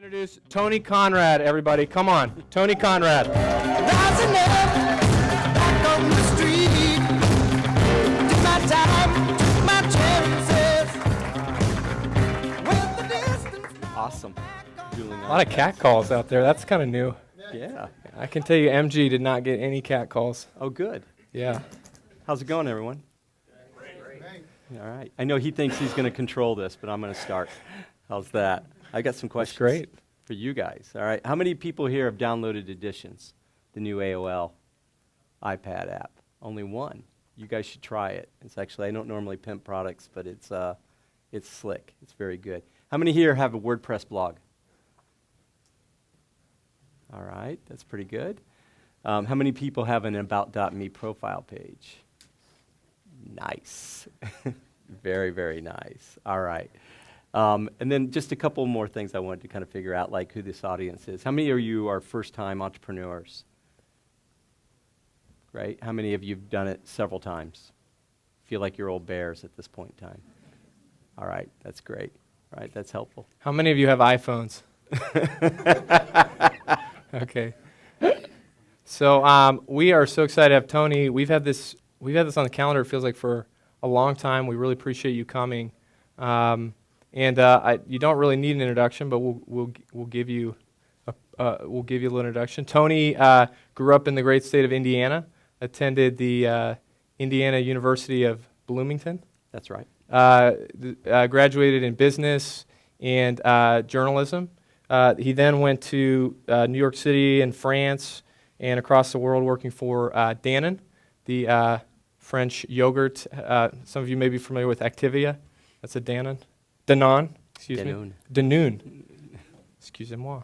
Introduce Tony Conrad, everybody. Come on, Tony Conrad. Rising up, back on the street. Took my time, took my chances. Went the distance now. Awesome. Dueling A lot of cat calls out there. That's kind of new. Yeah. I can tell you, MG did not get any cat calls. Oh, good. Yeah. How's it going, everyone? All right. I know he thinks he's going to control this, but I'm going to start. How's that? I got some questions. great. For you guys. All right. How many people here have downloaded Editions, the new AOL iPad app? Only one. You guys should try it. It's actually, I don't normally pimp products, but it's slick. It's very good. How many here have a WordPress blog? All right. That's pretty good. How many people have an About.me profile page? Nice. Very, very nice. All right. And then just a couple more things I wanted to kind of figure out, like who this audience is. How many of you are first-time entrepreneurs? Great. How many of you have done it several times? Feel like you're old bears at this point in time. All right. That's great. All right. That's helpful. How many of you have iPhones? Okay. So we are so excited to have Tony. We've had this on the calendar. It feels like for a long time. We really appreciate you coming. You don't really need an introduction, but we'll give you a little introduction. Tony grew up in the great state of Indiana, attended the Indiana University of Bloomington. That's right. Graduated in business and journalism. He then went to New York City and France and across the world working for Danone, the French yogurt. Some of you may be familiar with Activia. That's a Danone. Danone, excuse me. Danone. Excusez-moi.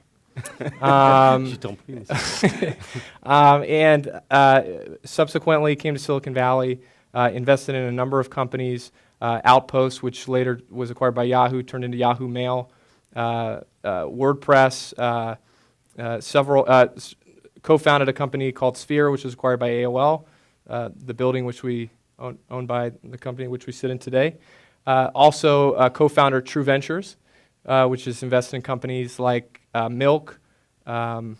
Subsequently came to Silicon Valley, invested in a number of companies, Outpost, which later was acquired by Yahoo, turned into Yahoo Mail, WordPress, co-founded a company called Sphere, which was acquired by AOL, the building which we owned by the company which we sit in today. Also co-founder True Ventures, which is invested in companies like Milk, Plantcast,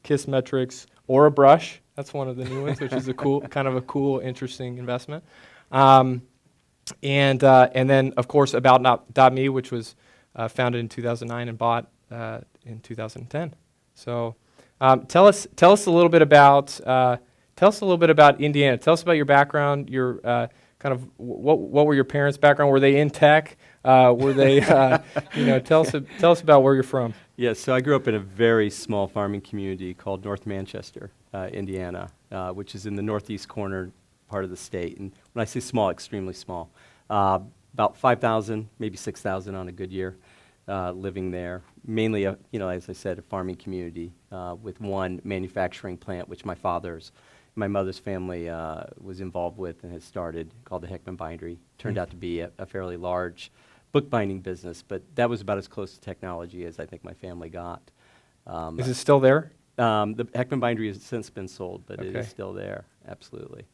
Kissmetrics, or a Brush. That's one of the new ones, which is a cool, interesting investment. And then, of course, About.me, which was founded in 2009 and bought in 2010. So, tell us a little bit about Indiana. Tell us about your background. Your kind of what were your parents' background? Were they in tech? Were they Tell us about where you're from. Yes, so I grew up in a very small farming community called North Manchester, Indiana, which is in the northeast corner part of the state. And when I say small, extremely small. About 5,000, maybe 6,000 on a good year, living there. Mainly, as I said, a farming community with one manufacturing plant, which my mother's family was involved with and has started, called the Heckman Bindery. Turned out to be a fairly large bookbinding business, but that was about as close to technology as I think my family got. Is it still there? The Heckman Bindery has since been sold, but it is still there, absolutely.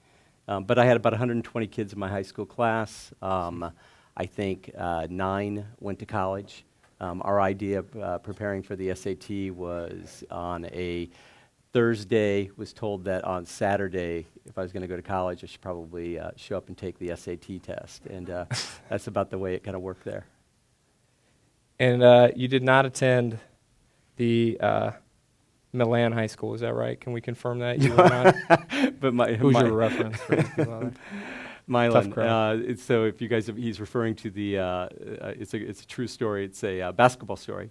But I had about 120 kids in my high school class. I think 9 went to college. Our idea of preparing for the SAT was on a Thursday, was told that on Saturday, if I was going to go to college, I should probably show up and take the SAT test. And that's about the way it kind of worked there. And you did not attend the Milan High School, is that right? Can we confirm that? You were not? But who's your reference for these people out there? Milan. So if you guys, he's referring to the, it's a true story. It's a basketball story.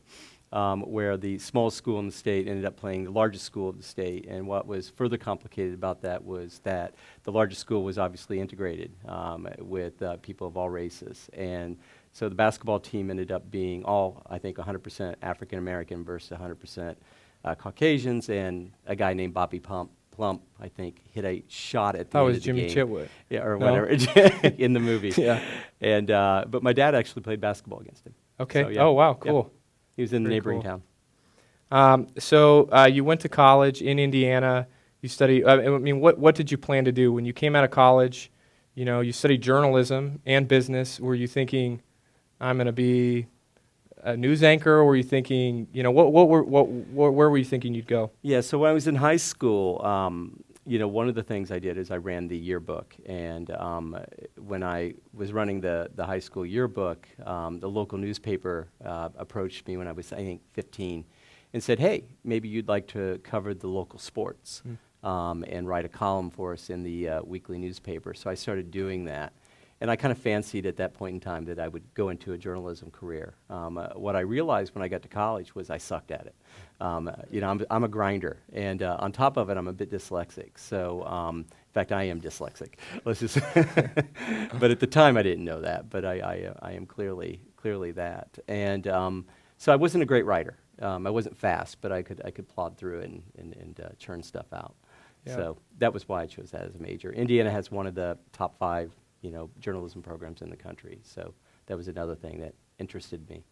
Where the smallest school in the state ended up playing the largest school of the state. And what was further complicated about that was that the largest school was obviously integrated with people of all races. And so the basketball team ended up being all, I think, 100% African-American versus 100% Caucasians. And a guy named Bobby Plump, I think, hit a shot at the end of the Jimmy game. Chitwood. Yeah, or whatever, in the movie. Yeah. And but my dad actually played basketball against him. Okay. So, yeah. Oh, wow, cool. Yeah. He was in the neighboring cool. town. So you went to college in Indiana. You studied. What did you plan to do when you came out of college? You studied journalism and business. Were you thinking I'm going to be a news anchor, or were you thinking, where were you thinking you'd go? Yeah, so when I was in high school, one of the things I did is I ran the yearbook. And when I was running the high school yearbook, the local newspaper approached me when I was, I think, 15 and said, hey, maybe you'd like to cover the local sports and write a column for us in the weekly newspaper. So I started doing that. And I kind of fancied at that point in time that I would go into a journalism career. What I realized when I got to college was I sucked at it. I'm a grinder, and on top of it, I'm a bit dyslexic. So, in fact, I am dyslexic. Let's just. But at the time, I didn't know that. But I am clearly that. And so I wasn't a great writer. I wasn't fast, but I could plod through it and churn stuff out. Yeah. So that was why I chose that as a major. Indiana has one of the top 5. Journalism programs in the country. So that was another thing that interested me.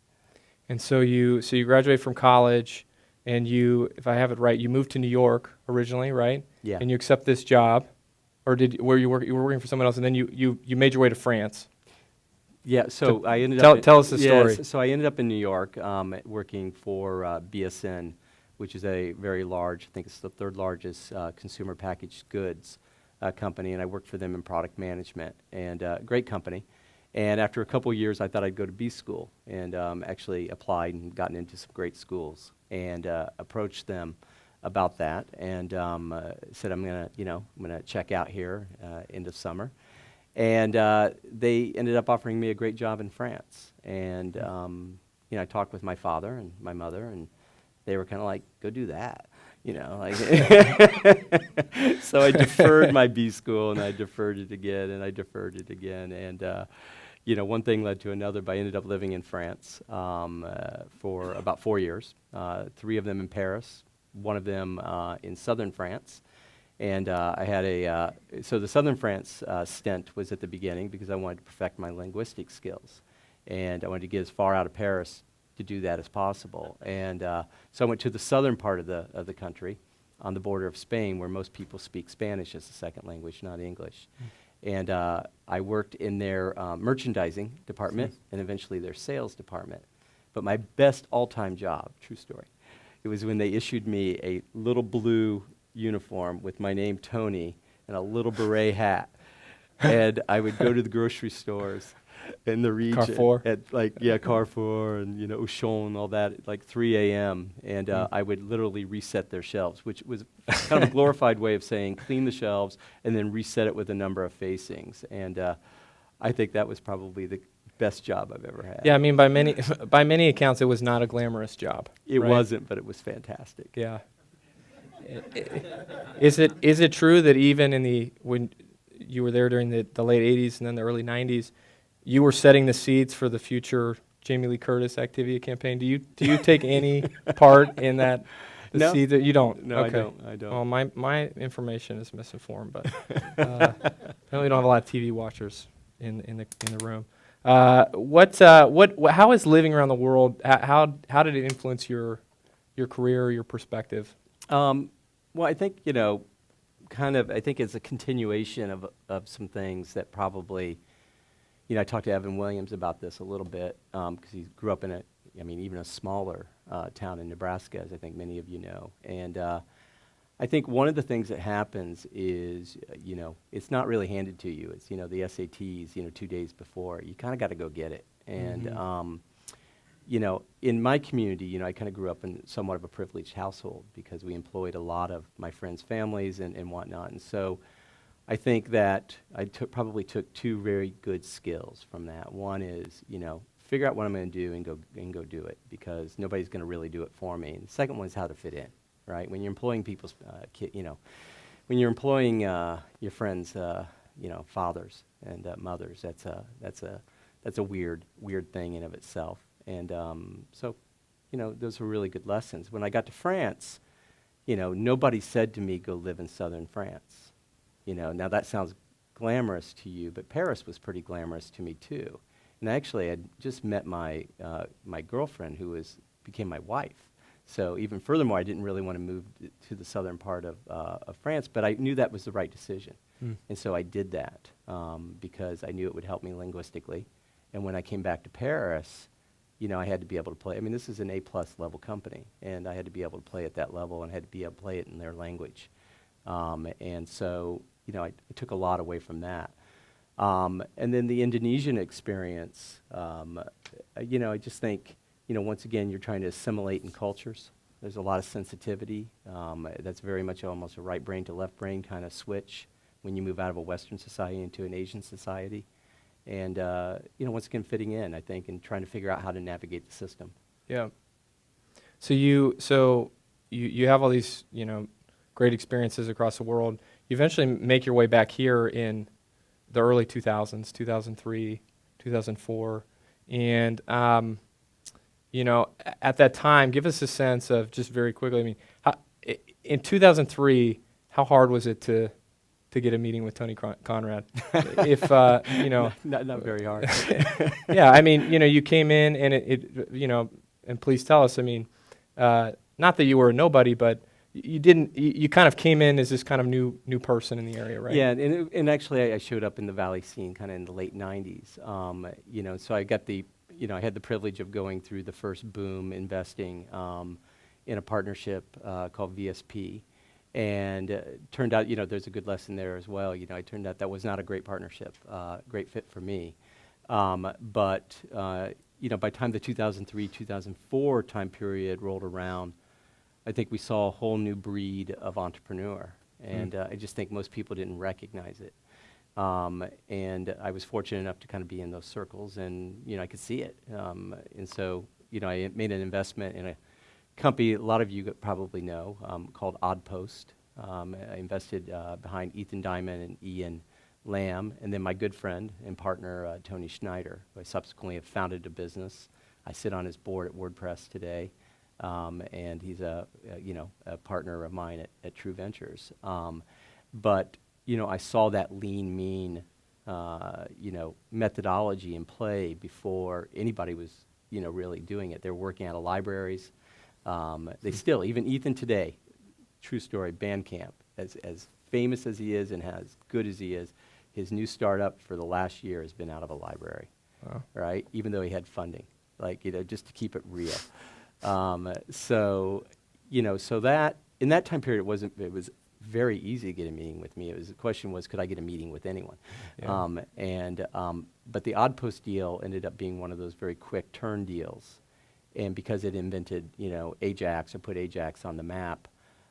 And so you graduate from college, and you, if I have it right, you moved to New York originally, right? Yeah. And you accept this job, or you were working for someone else, and then you made your way to France. Yeah. So I ended up. Tell us the story. So I ended up in New York, working for BSN, which is a very large, I think it's the 3rd largest consumer packaged goods company, and I worked for them in product management, and great company. And after a couple years, I thought I'd go to B school, and actually applied and gotten into some great schools, and approached them about that, and said I'm gonna check out here end of summer, and they ended up offering me a great job in France, and I talked with my father and my mother, and they were kind of like, go do that. So I deferred my B school, and I deferred it again, and one thing led to another, but I ended up living in France for about 4 years, 3 of them in Paris, 1 of them in southern France, and I had so the southern France stint was at the beginning because I wanted to perfect my linguistic skills, and I wanted to get as far out of Paris to do that as possible. And so I went to the southern part of the country on the border of Spain, where most people speak Spanish as a second language, not English. And I worked in their merchandising department and eventually their sales department. But my best all-time job, true story, it was when they issued me a little blue uniform with my name, Tony, and a little beret hat. And I would go to the grocery stores in the region Carrefour. at Carrefour and Auchan, all that, at 3 a.m. And I would literally reset their shelves, which was kind of a glorified way of saying clean the shelves and then reset it with a number of facings. And I think that was probably the best job I've ever had. Yeah, I mean, by many accounts, it was not a glamorous job. It right? wasn't, but it was fantastic. Yeah. Is it true that even when you were there during the late 80s and then the early 90s, you were setting the seeds for the future Jamie Lee Curtis Activia campaign? Do you take any part in that? No. Seeds that you don't? No, okay. I don't. Well, my information is misinformed, but apparently we don't have a lot of TV watchers in the room. How is living around the world? How did it influence your career, your perspective? Well, I think I think it's a continuation of some things that probably. I talked to Evan Williams about this a little bit because he grew up in even a smaller town in Nebraska, as I think many of you know. And I think one of the things that happens is, it's not really handed to you. It's, the SATs, 2 days before. You kind of got to go get it. And, in my community, I kind of grew up in somewhat of a privileged household because we employed a lot of my friends' families and whatnot. And so I think that I probably took 2 very good skills from that. One is, figure out what I'm going to do and go do it because nobody's going to really do it for me. And the second one is how to fit in, right? When you're employing people's, when you're employing your friends, fathers and mothers, that's a weird thing in of itself. And so, those were really good lessons. When I got to France, nobody said to me, go live in southern France. Now that sounds glamorous to you, but Paris was pretty glamorous to me too. And actually, I just met my girlfriend, who became my wife. So even furthermore, I didn't really want to move to the southern part of France, but I knew that was the right decision. And so I did that because I knew it would help me linguistically, And when I came back to Paris, I had to be able to play. I mean, this is an A-plus level company, and I had to be able to play at that level and had to be able to play it in their language. And so, I took a lot away from that. And then the Indonesian experience, I just think, once again, you're trying to assimilate in cultures. There's a lot of sensitivity. That's very much almost a right brain to left brain kind of switch when you move out of a Western society into an Asian society. And, once again, fitting in, I think, and trying to figure out how to navigate the system. Yeah. So you have all these, great experiences across the world. You eventually make your way back here in the early 2000s, 2003, 2004. And, at that time, give us a sense of, just very quickly, I mean, in 2003, how hard was it to get a meeting with Tony Conrad? If, Not very hard. Yeah, I mean, you came in and and please tell us, I mean, not that you were a nobody, but you kind of came in as this kind of new person in the area, right? Yeah, and actually I showed up in the Valley scene kind of in the late 90s. So I got I had the privilege of going through the first boom investing in a partnership called VSP. And turned out, there's a good lesson there as well. It turned out that was not a great partnership, great fit for me. But by the time the 2003, 2004 time period rolled around, I think we saw a whole new breed of entrepreneur. And I just think most people didn't recognize it. And I was fortunate enough to kind of be in those circles, and I could see it. And so I made an investment in a company a lot of you probably know called Odd Post. I invested behind Ethan Diamond and Ian Lamb, and then my good friend and partner Tony Schneider, who I subsequently have founded a business. I sit on his board at WordPress today, and he's a partner of mine at True Ventures. But I saw that lean, mean, methodology in play before anybody was really doing it. They were working out of libraries. They still, even Ethan today, true story, Bandcamp, as famous as he is and as good as he is, his new startup for the last year has been out of a library, right? Even though he had funding, just to keep it real. So that, in that time period, it was very easy to get a meeting with me. The question was, could I get a meeting with anyone? Yeah. But the Odd Post deal ended up being one of those very quick turn deals. And because it invented, Ajax or put Ajax on the map,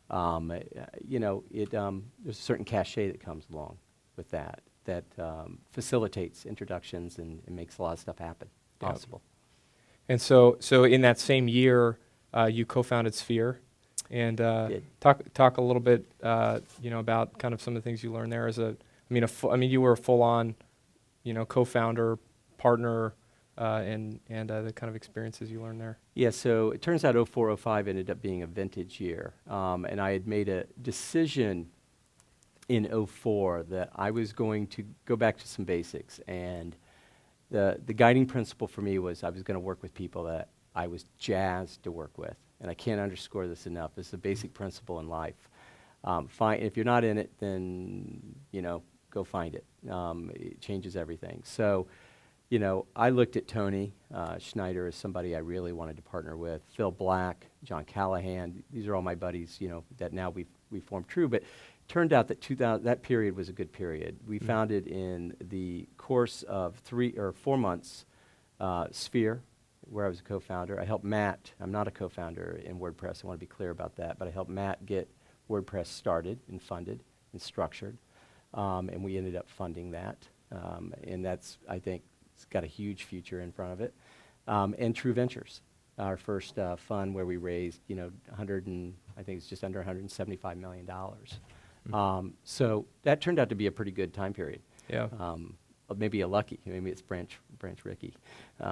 there's a certain cachet that comes along with that facilitates introductions and makes a lot of stuff happen possible. And so in that same year, you co-founded Sphere, and talk a little bit, about kind of some of the things you learned there. You were a full-on, co-founder, partner. And the kind of experiences you learned there. Yeah, so it turns out 04, 05 ended up being a vintage year. And I had made a decision in 04 that I was going to go back to some basics. And the guiding principle for me was I was going to work with people that I was jazzed to work with. And I can't underscore this enough. This is a basic principle in life. If you're not in it, then, go find it. It changes everything. So, I looked at Tony Schneider as somebody I really wanted to partner with. Phil Black, John Callahan, these are all my buddies, that now we formed True. But it turned out that that period was a good period. We founded in the course of 3 or 4 months Sphere, where I was a co-founder. I helped Matt. I'm not a co-founder in WordPress. I want to be clear about that. But I helped Matt get WordPress started and funded and structured. And we ended up funding that. And that's, I think, it's got a huge future in front of it. And True Ventures, our first fund where we raised, I think it's just under $175 million. So that turned out to be a pretty good time period. Yeah. Maybe maybe it's Branch Rickey,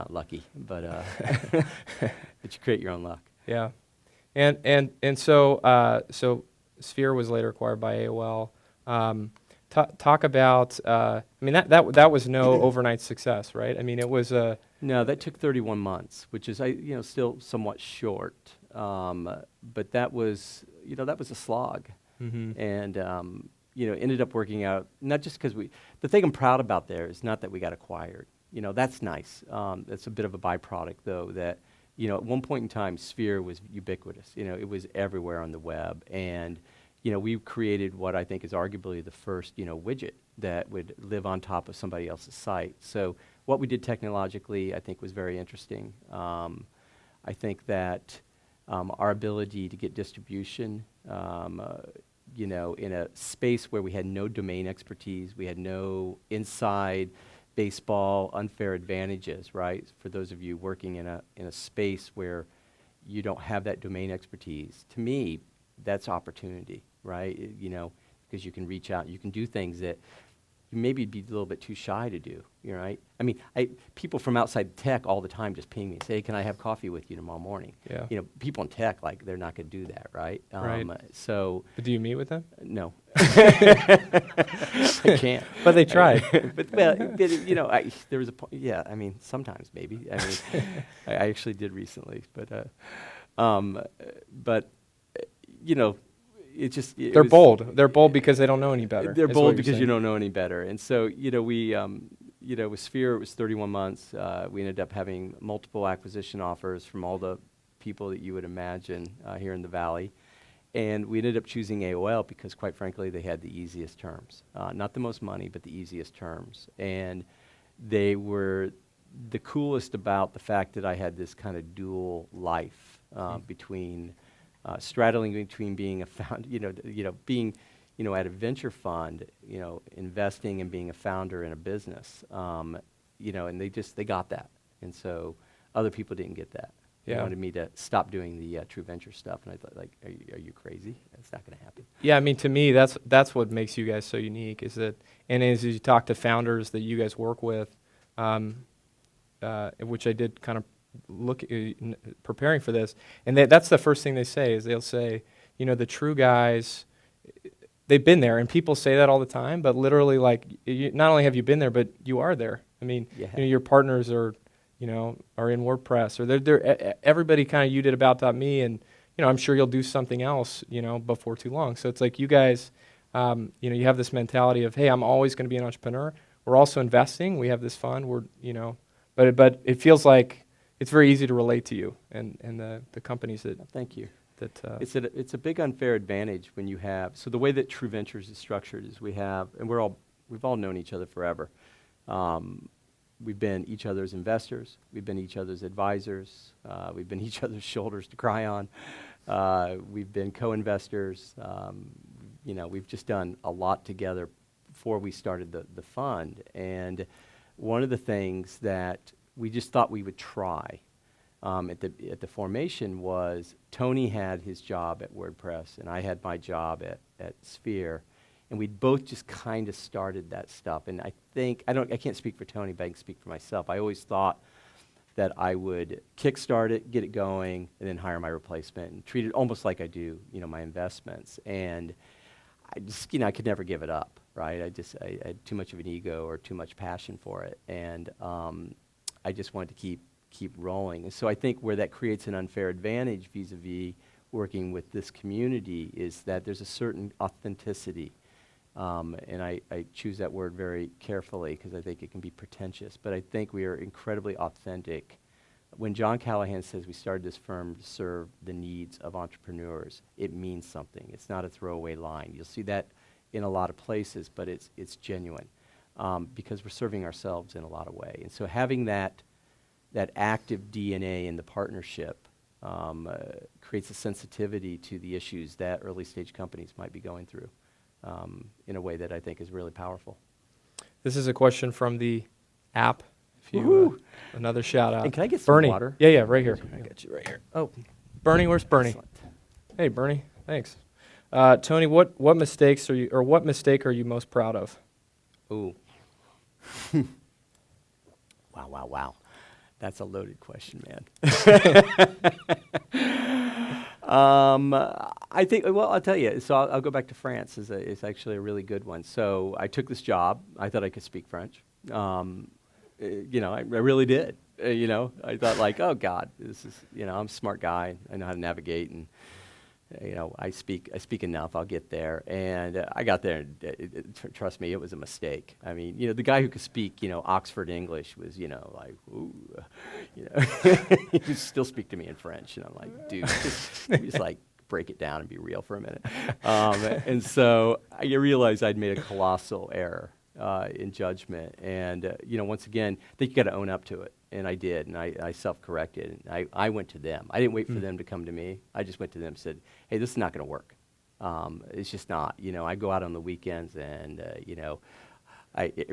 lucky, but but you create your own luck. Yeah, and so Sphere was later acquired by AOL. Talk about, that was no overnight success, right? I mean, it was a... No, that took 31 months, which is, still somewhat short. But that was, that was a slog. Mm-hmm. And, ended up working out, not just because the thing I'm proud about there is not that we got acquired. That's nice. That's a bit of a byproduct, though, that, at one point in time, Sphere was ubiquitous. It was everywhere on the web. And, we created what I think is arguably the first, widget that would live on top of somebody else's site. So what we did technologically, I think, was very interesting. I think that our ability to get distribution, in a space where we had no domain expertise, we had no inside baseball unfair advantages, right? For those of you working in a space where you don't have that domain expertise, to me, that's opportunity, right? Because you can reach out, you can do things that you maybe be a little bit too shy to do, right? I mean, people from outside tech all the time just ping me and say, hey, can I have coffee with you tomorrow morning? Yeah. People in tech, like, they're not going to do that, right? Right. So. But do you meet with them? No. I can't. But they tried. There was a point. Yeah, I mean, sometimes maybe. I mean, I actually did recently, but it just. They're bold. They're bold because they don't know any better. They're is bold what you're because you saying. don't know any better. And so, we, with Sphere, it was 31 months. We ended up having multiple acquisition offers from all the people that you would imagine here in the Valley. And we ended up choosing AOL because, quite frankly, they had the easiest terms. Not the most money, but the easiest terms. And they were the coolest about the fact that I had this kind of dual life between straddling between being a being at a venture fund, investing and being a founder in a business, and they got that. And so other people didn't get that. They Yeah. wanted me to stop doing the true venture stuff, and I thought, like, are you crazy? That's not going to happen. Yeah, I mean, to me, that's what makes you guys so unique. Is that, and as you talk to founders that you guys work with, which I did kind of look preparing for this, and that's the first thing they say is they'll say, the true guys, they've been there, and people say that all the time, but literally, like, not only have you been there, but you are there. I mean, Yeah. your partners are in WordPress, or they're everybody kind of you did About.me, and I'm sure you'll do something else, before too long. So it's like you guys, you have this mentality of, hey, I'm always going to be an entrepreneur. We're also investing. We have this fund. But it feels like it's very easy to relate to you and the companies that. Thank you. That It's a big unfair advantage when you have. So the way that True Ventures is structured is we have, and we've all known each other forever. We've been each other's investors. We've been each other's advisors. We've been each other's shoulders to cry on. We've been co-investors. We've just done a lot together before we started the fund. And one of the things that we just thought we would try at the formation was Tony had his job at WordPress, and I had my job at Sphere. And we both just kind of started that stuff. And I think, I can't speak for Tony, but I can speak for myself. I always thought that I would kickstart it, get it going, and then hire my replacement and treat it almost like I do, my investments. And I just, I could never give it up, right? I had too much of an ego or too much passion for it. And I just wanted to keep rolling. And so I think where that creates an unfair advantage vis-a-vis working with this community is that there's a certain authenticity. And I choose that word very carefully because I think it can be pretentious, but I think we are incredibly authentic. When John Callahan says we started this firm to serve the needs of entrepreneurs, it means something. It's not a throwaway line. You'll see that in a lot of places, but it's genuine because we're serving ourselves in a lot of ways. And so having that active DNA in the partnership creates a sensitivity to the issues that early stage companies might be going through. In a way that I think is really powerful. this is a question from the app. If you another shout out. And can I get some Bernie? water? Yeah, right here. I got you right here. Oh, Bernie, where's Bernie? excellent. Hey, Bernie. Thanks. Tony, what mistake are you most proud of? Ooh. Wow. That's a loaded question, man. I think, well, I'll tell you. So I'll go back to France. It's actually a really good one. So I took this job. I thought I could speak French. I really did. I thought like, oh God, this is, I'm a smart guy. I know how to navigate. I speak enough. I'll get there. And I got there, and trust me, it was a mistake. I mean, the guy who could speak, Oxford English was, like, ooh, he could still speak to me in French, and I'm like, dude, just like break it down and be real for a minute. And so I realized I'd made a colossal error in judgment, and once again, I think you got to own up to it. And I did, and I self-corrected. And I went to them. I didn't wait for them to come to me. I just went to them and said, hey, this is not going to work. It's just not. I go out on the weekends, and,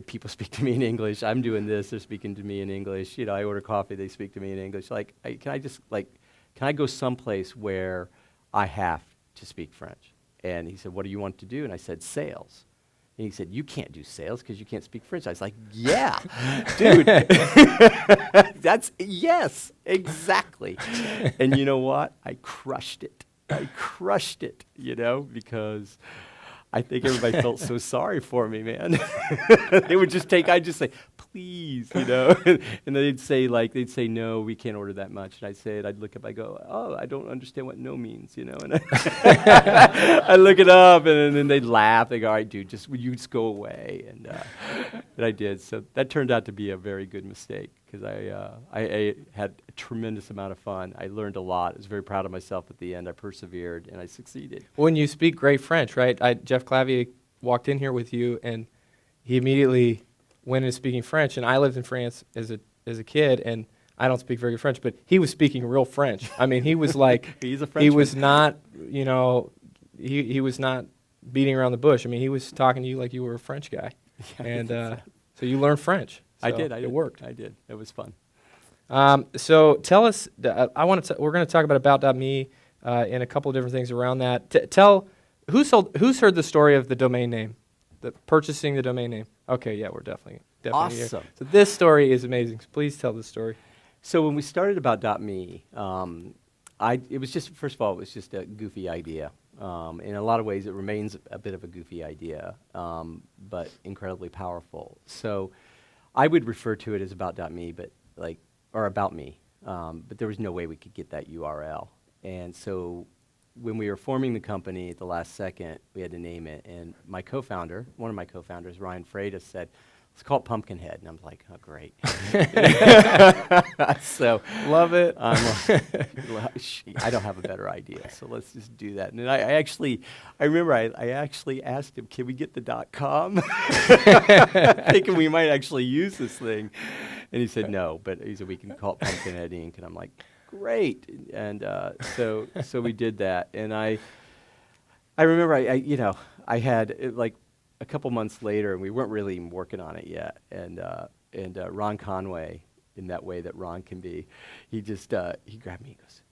people speak to me in English. I'm doing this. They're speaking to me in English. I order coffee. They speak to me in English. Can I go someplace where I have to speak French? And he said, what do you want to do? And I said, sales. And he said, you can't do sales because you can't speak French. I was like, yeah, dude. Yes, exactly. And you know what? I crushed it. Because I think everybody felt so sorry for me, man. I'd just say, please, and then they'd say, no, we can't order that much. And I'd look up, I go, oh, I don't understand what no means, and I look it up, and then they'd laugh. They go, all right, dude, would you just go away? And I did. So that turned out to be a very good mistake, because I had a tremendous amount of fun. I learned a lot. I was very proud of myself at the end. I persevered, and I succeeded. When you speak great French, right? Jeff Clavier walked in here with you, and he immediately went into speaking French. And I lived in France as a kid, and I don't speak very good French, but he was speaking real French. I mean, he was like, he's a Frenchman. He was not, he was not beating around the bush. I mean, he was talking to you like you were a French guy. Yeah, and so you learned French. So I did. It worked. I did. It was fun. So tell us, we're going to talk about me and a couple of different things around that. Who's heard the story of the domain name, purchasing the domain name? Okay, yeah, we're definitely awesome. Here. So this story is amazing. So please tell the story. So when we started about .me, it was just, first of all, it was just a goofy idea. In a lot of ways, it remains a bit of a goofy idea, but incredibly powerful. So I would refer to it as about.me, or about me, but there was no way we could get that URL. And so when we were forming the company at the last second, we had to name it. And one of my co-founders, Ryan Freitas, said, let's call it Pumpkinhead. And I'm like, oh, great. So love it. I don't have a better idea, so let's just do that. And I remember I actually asked him, can we get the .com? Thinking we might actually use this thing. And he said no, but he said we can call it Pumpkinhead Inc. And I'm like, great. And so we did that. And I remember I had a couple months later, and we weren't really even working on it yet. And Ron Conway, in that way that Ron can be, he grabbed me and goes,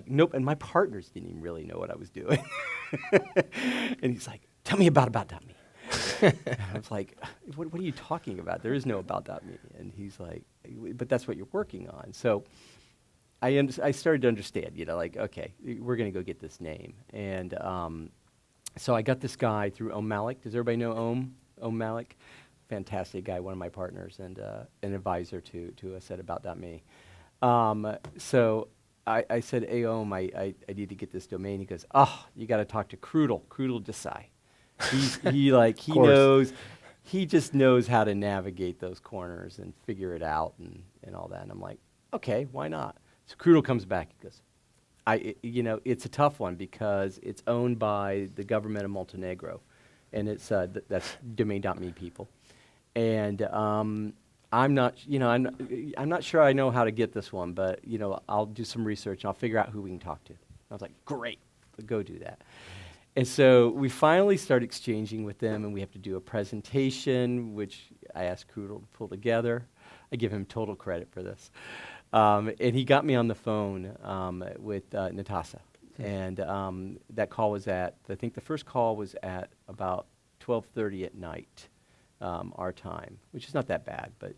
nope. And my partners didn't even really know what I was doing. And he's like, tell me about .me. And I was like, what are you talking about? There is no about.me. And he's like, but that's what you're working on. So I started to understand, okay, we're going to go get this name. And so I got this guy through Om Malik. Does everybody know Om Malik? Fantastic guy, one of my partners, and an advisor to us at about.me. So I said, hey, Om, I need to get this domain. He goes, oh, you got to talk to Krudel Desai. He just knows how to navigate those corners and figure it out and all that. And I'm like, okay, why not? So Krudel comes back. He goes, it's a tough one because it's owned by the government of Montenegro, and it's that's domain.me people. And I'm not sure I know how to get this one, but I'll do some research and I'll figure out who we can talk to. I was like, great, go do that. And so we finally start exchanging with them, and we have to do a presentation, which I asked Krudel to pull together. I give him total credit for this. And he got me on the phone with Natasha. And that call was I think the first call was at about 12:30 at night, our time, which is not that bad, but,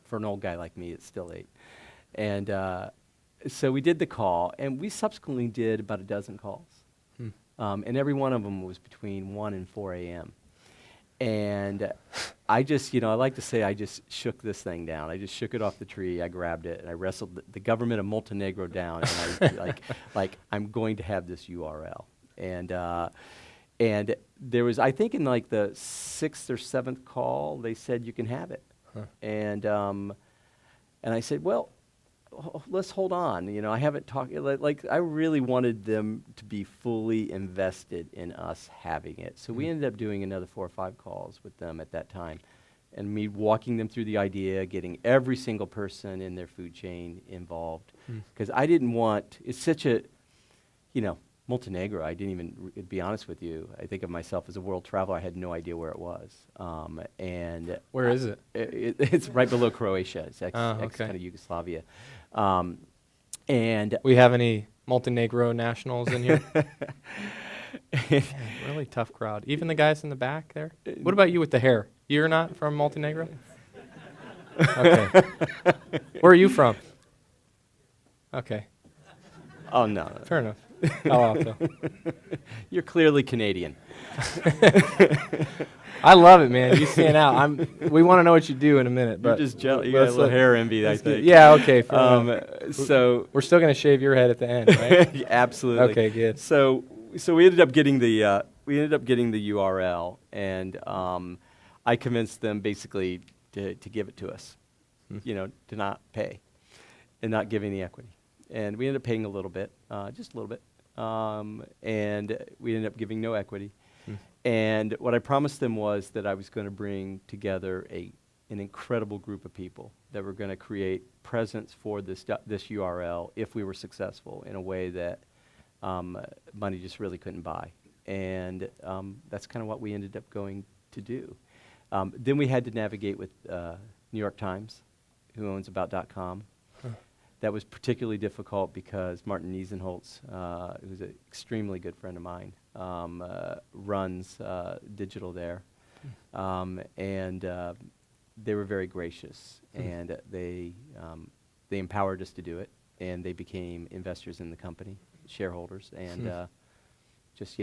for an old guy like me, it's still 8. And so we did the call, and we subsequently did about a dozen calls. And every one of them was between 1 and 4 a.m. And I just, I like to say I just shook this thing down. I just shook it off the tree. I grabbed it and I wrestled the government of Montenegro down. And I I'm going to have this URL. And there was, I think, in like the 6th or 7th call, they said you can have it. Huh. And I said, well, let's hold on. I haven't talked, I really wanted them to be fully invested in us having it. So we ended up doing another 4 or 5 calls with them at that time. And me walking them through the idea, getting every single person in their food chain involved. Because I didn't want, it's such a, Montenegro, I didn't even, be honest with you, I think of myself as a world traveler, I had no idea where it was. And Where is it? It's right below Croatia. It's okay. kind of Yugoslavia. And We have any Montenegro nationals in here? Man, really tough crowd. Even the guys in the back there? What about you with the hair? You're not from Montenegro? Okay. Where are you from? Okay. oh no, Fair enough. Palo Alto. you're clearly Canadian. I love it, man. You stand out. We want to know what you do in a minute. You're But just jealous. You got a let's little look- hair envy, I let's get- think. Yeah, okay. fair enough. So We're still going to shave your head at the end, right? yeah, absolutely. Okay, good. So we ended up getting the URL, and I convinced them basically to give it to us, to not pay, and not give any equity. And we ended up paying a little bit, just a little bit, and we ended up giving no equity. And what I promised them was that I was going to bring together an incredible group of people that were going to create presence for this URL if we were successful in a way that money just really couldn't buy. And that's kind of what we ended up going to do. Then we had to navigate with New York Times, who owns About.com. That was particularly difficult because Martin Niesenholtz, who's an extremely good friend of mine, runs digital there. And they were very gracious, and they empowered us to do it, and they became investors in the company, shareholders, and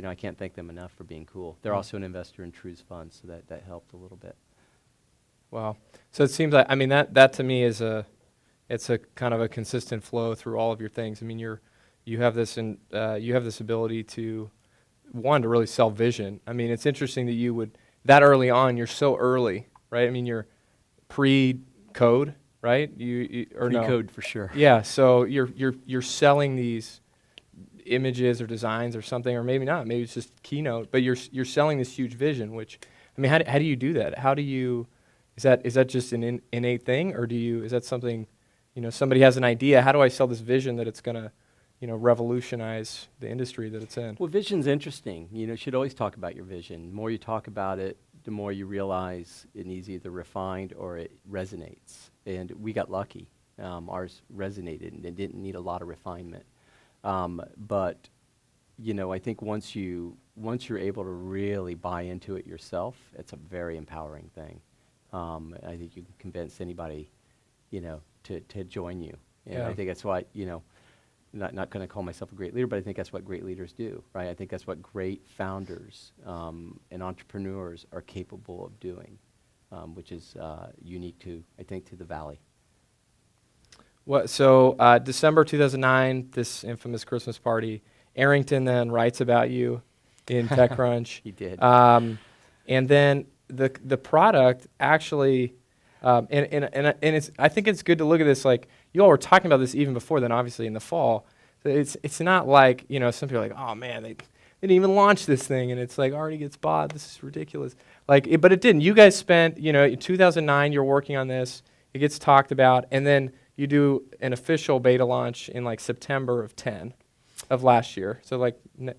I can't thank them enough for being cool. They're also an investor in True's fund, so that helped a little bit. Wow. So it seems like, that to me is it's a kind of a consistent flow through all of your things. You have this ability to really sell vision. It's interesting that you would, that early on, you're so early, right? You're pre-code, right? Or no? Pre-code for sure. Yeah, so you're selling these images or designs or something, or maybe not, maybe it's just Keynote, but you're selling this huge vision, which, how do you do that? Is that just an innate thing, or is that something, somebody has an idea, how do I sell this vision that it's going to, revolutionize the industry that it's in? Well, vision's interesting. You should always talk about your vision. The more you talk about it, the more you realize it needs either refined or it resonates. And we got lucky. Ours resonated and it didn't need a lot of refinement. But I think once you're able to really buy into it yourself, it's a very empowering thing. I think you can convince anybody, to join you. And Yeah. I think that's why, not going to call myself a great leader, but I think that's what great leaders do, right? I think that's what great founders and entrepreneurs are capable of doing, which is unique to the Valley. So December 2009, this infamous Christmas party, Arrington then writes about you in TechCrunch. He did. And then the product actually, and it's, I think it's good to look at this, like, you all were talking about this even before then, obviously, in the fall. So it's not like, some people are like, oh man, they didn't even launch this thing, and it's like already gets bought. This is ridiculous. But it didn't. You guys spent, in 2009, you're working on this. It gets talked about, and then you do an official beta launch in like September of last year. So a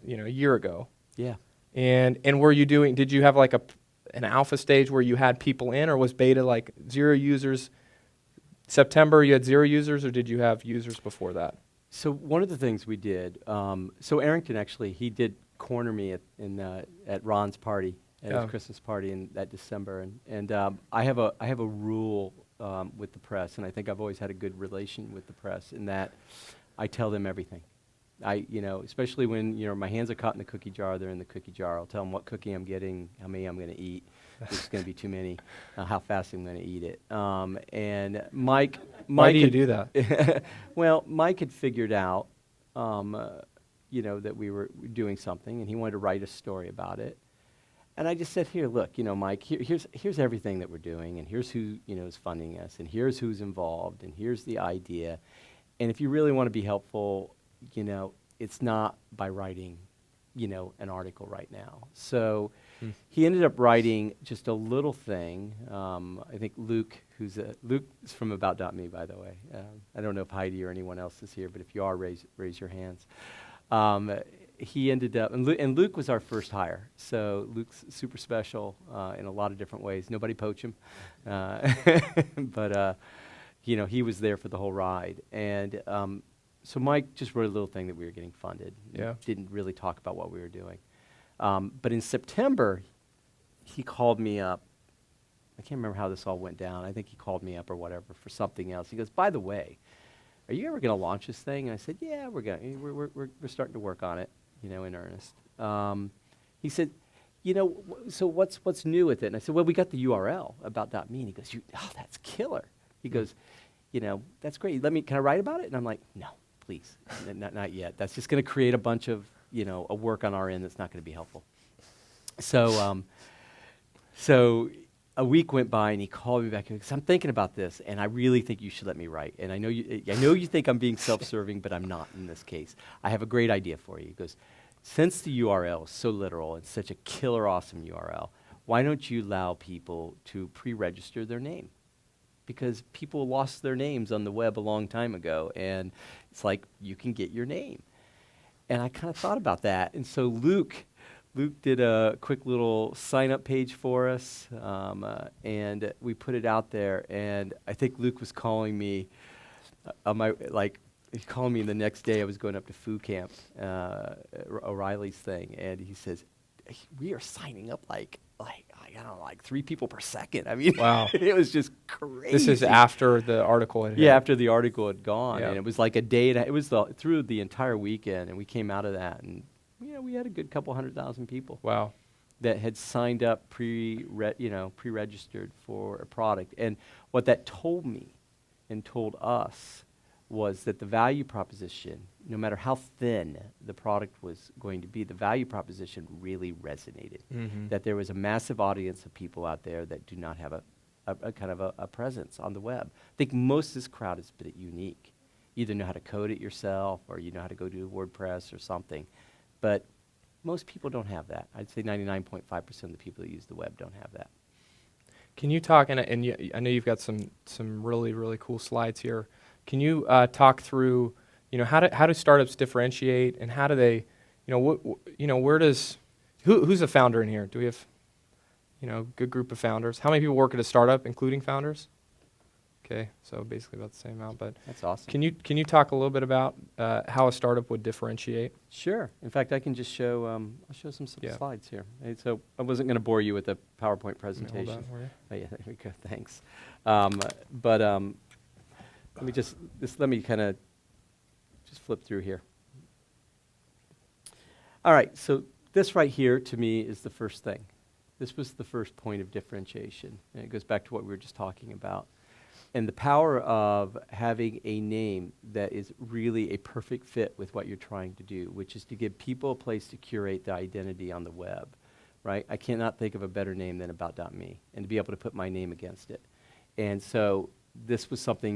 year ago. Yeah. And did you have like an alpha stage where you had people in, or was beta like 0 users? September you had 0 users, or did you have users before that? So one of the things we did, so Arrington actually, he did corner me at Ron's party, at his Christmas party in that December, and I have a rule with the press, and I think I've always had a good relation with the press in that I tell them everything. Especially when my hands are caught in the cookie jar, they're in the cookie jar. I'll tell them what cookie I'm getting, how many I'm going to eat. there's going to be too many. How fast I'm going to eat it. And Mike, Why do you had- do that? well, Mike had figured out, that we were doing something, and he wanted to write a story about it. And I just said, here, look, Mike, here's everything that we're doing, and here's who, is funding us, and here's who's involved, and here's the idea. And if you really want to be helpful, it's not by writing, an article right now. So he ended up writing just a little thing. I think Luke, Luke's from About.me, by the way. I don't know if Heidi or anyone else is here, but if you are, raise your hands. He ended up, and Luke was our first hire. So Luke's super special in a lot of different ways. Nobody poach him, but he was there for the whole ride. And so Mike just wrote a little thing that we were getting funded. Yeah. Didn't really talk about what we were doing. But in September, he called me up. I can't remember how this all went down. I think he called me up or whatever for something else. He goes, by the way, are you ever going to launch this thing? And I said, yeah, we're starting to work on it, in earnest. He said, so what's new with it? And I said, well, we got the URL About.me. And he goes, that's killer. He goes, that's great. Can I write about it? And I'm like, no, please, not yet. That's just going to create a bunch of, a work on our end that's not going to be helpful. So a week went by, and he called me back because I'm thinking about this, and I really think you should let me write. And I know you think I'm being self-serving, but I'm not in this case. I have a great idea for you. He goes, since the URL is so literal and such a killer awesome URL, why don't you allow people to pre-register their name? Because people lost their names on the web a long time ago, and it's like you can get your name. And I kind of thought about that, and so Luke did a quick little sign-up page for us, and we put it out there. And I think Luke was calling me he called me the next day. I was going up to Foo Camp, O'Reilly's thing, and he says, "We are signing up like 3 people per second." I mean, Wow. It was just crazy. This is after the article had hit. Yeah, after the article had gone, Yeah. and it was like a day. It was through the entire weekend, and we came out of that, and we had a good couple 100,000 people. Wow. That had signed up pre-registered for a product. And what that told me and told us was that the value proposition, no matter how thin the product was going to be, the value proposition really resonated. Mm-hmm. That there was a massive audience of people out there that do not have a kind of a presence on the web. I think most of this crowd is a bit unique. You either know how to code it yourself, or you know how to go do WordPress or something. But most people don't have that. I'd say 99.5% of the people that use the web don't have that. Can you talk, and I know you've got some really, really cool slides here. Can you talk through, how do startups differentiate, and how do they, where does, who's a founder in here? Do we have, good group of founders? How many people work at a startup, including founders? Okay, so basically about the same amount. But That's awesome. Can you talk a little bit about how a startup would differentiate? Sure. In fact, I can just show I'll show some Yeah. slides here. Hey, so I wasn't going to bore you with a PowerPoint Let me presentation. hold that for you. Oh yeah, there we go. Thanks. Let me kind of just flip through here. All right. So this right here to me is the first thing. This was the first point of differentiation, and it goes back to what we were just talking about. And the power of having a name that is really a perfect fit with what you're trying to do, which is to give people a place to curate the identity on the web, right? I cannot think of a better name than About.me, and to be able to put my name against it. And so this was something,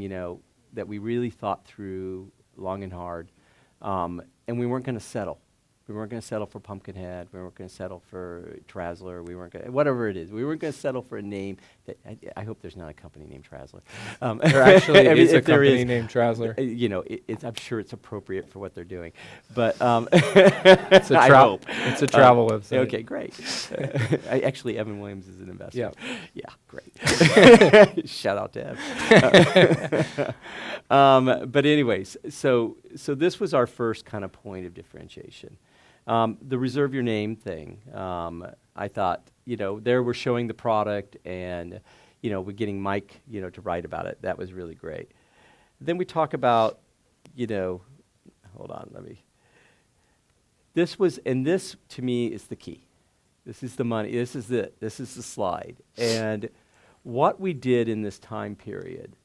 that we really thought through long and hard, and we weren't going to settle. We weren't going to settle for Pumpkinhead. We weren't going to settle for Trazzler. We weren't going whatever it is. We weren't going to settle for a name that I hope there's not a company named Trazzler. There actually is a if there company is, named Trazzler. I'm sure it's appropriate for what they're doing, but It's a I hope. It's a travel website. Okay, great. Actually, Evan Williams is an investor. Yeah, great. Shout out to Ev. But anyways, so this was our first kind of point of differentiation. The reserve your name thing, I thought, there we're showing the product, and, we're getting Mike, to write about it. That was really great. Then we talk about, hold on, this to me is the key. This is the money. This is it. This is the slide. And what we did in this time period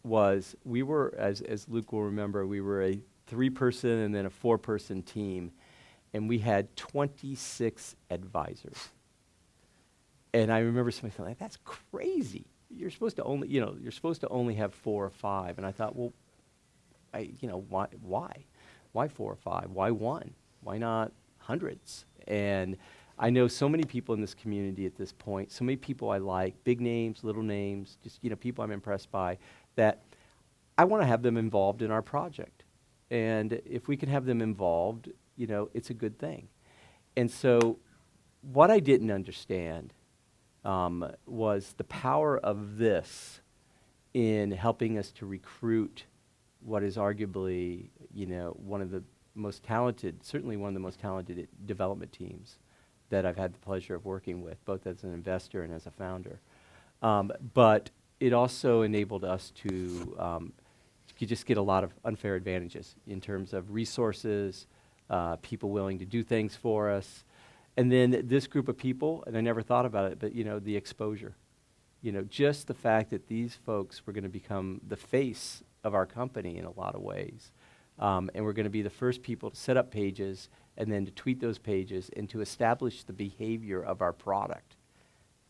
was we were, as Luke will remember, we were a 3-person and then a 4-person team, and we had 26 advisors. And I remember somebody saying, like, that's crazy. You're supposed to only, you're supposed to only have 4 or 5. And I thought, well, why? Why 4 or 5? Why 1? Why not hundreds? And I know so many people in this community at this point, so many people I like, big names, little names, just, people I'm impressed by, that I want to have them involved in our project. And if we can have them involved, it's a good thing. And so what I didn't understand was the power of this in helping us to recruit what is arguably, one of the most talented, certainly one of the most talented development teams that I've had the pleasure of working with, both as an investor and as a founder. But it also enabled us to just get a lot of unfair advantages in terms of resources, people willing to do things for us. And then this group of people, and I never thought about it, but the exposure. Just the fact that these folks were going to become the face of our company in a lot of ways. And we're going to be the first people to set up pages and then to tweet those pages and to establish the behavior of our product,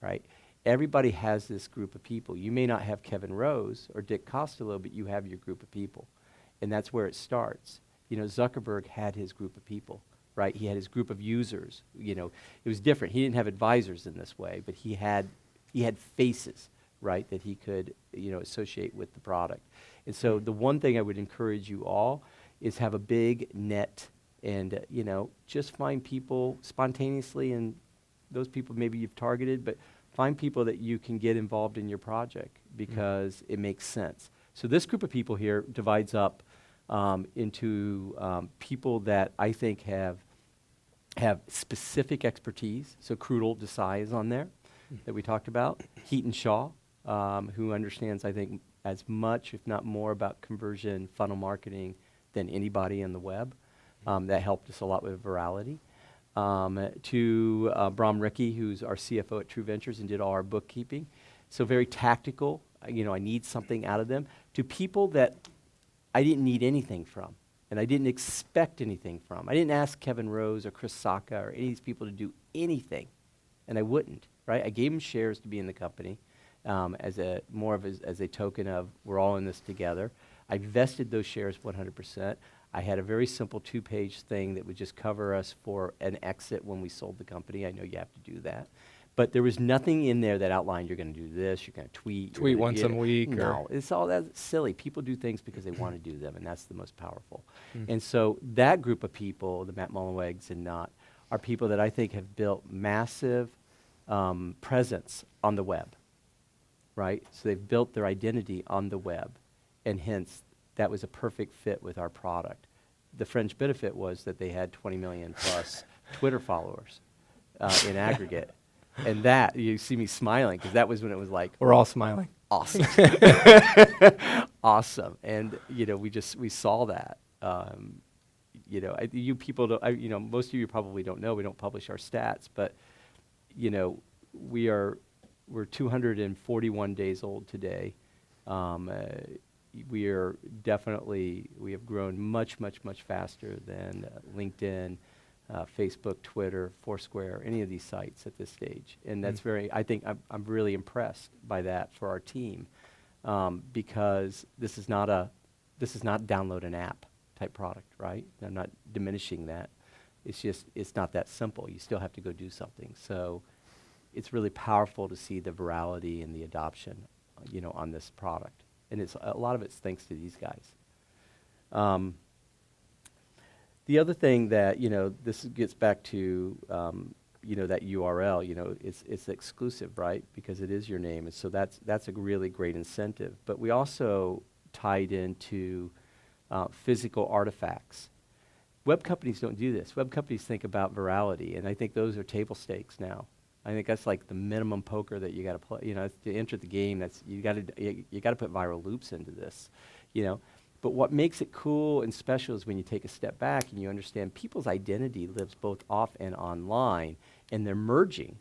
right? Everybody has this group of people. You may not have Kevin Rose or Dick Costello, but you have your group of people. And that's where it starts. Zuckerberg had his group of people, right? He had his group of users. It was different. He didn't have advisors in this way, but he had faces, right, that he could, associate with the product. And so the one thing I would encourage you all is have a big net and, just find people spontaneously, and those people maybe you've targeted, but find people that you can get involved in your project because it makes sense. So this group of people here divides up into people that I think have specific expertise. So Krudel Desai is on there that we talked about. Heaton Shaw, who understands, I think, as much, if not more, about conversion funnel marketing than anybody on the web. That helped us a lot with virality. To Bram Rickey, who's our CFO at True Ventures and did all our bookkeeping. So very tactical. I need something out of them. To people that I didn't need anything from, and I didn't expect anything from. I didn't ask Kevin Rose or Chris Sacca or any of these people to do anything, and I wouldn't, right? I gave them shares to be in the company as a token of we're all in this together. I vested those shares 100%. I had a very simple 2-page thing that would just cover us for an exit when we sold the company. I know you have to do that. But there was nothing in there that outlined you're going to do this, you're going to tweet. Tweet once a week. No, it's all that silly. People do things because they want to do them, and that's the most powerful. And so that group of people, the Matt Mullenwegs and not, are people that I think have built massive presence on the web, right? So they've built their identity on the web, and hence that was a perfect fit with our product. The fringe benefit was that they had 20 million plus Twitter followers in aggregate. And that, you see me smiling, because that was when it was like, We're all smiling. awesome. Awesome. And, we saw that. You people don't, most of you probably don't know, we don't publish our stats, but, we're 241 days old today. We have grown much, much, much faster than LinkedIn, Facebook, Twitter, Foursquare, any of these sites at this stage. And that's I think I'm really impressed by that for our team, because this is not download an app type product, right? I'm not diminishing that. It's not that simple. You still have to go do something. So it's really powerful to see the virality and the adoption, on this product. And a lot of it's thanks to these guys. The other thing that, this gets back to, that URL, it's exclusive, right? Because it is your name. And so that's a really great incentive. But we also tied into physical artifacts. Web companies don't do this. Web companies think about virality, and I think those are table stakes now. I think that's like the minimum poker that you got to play. To enter the game, you got to put viral loops into this, But what makes it cool and special is when you take a step back and you understand people's identity lives both off and online, and they're merging,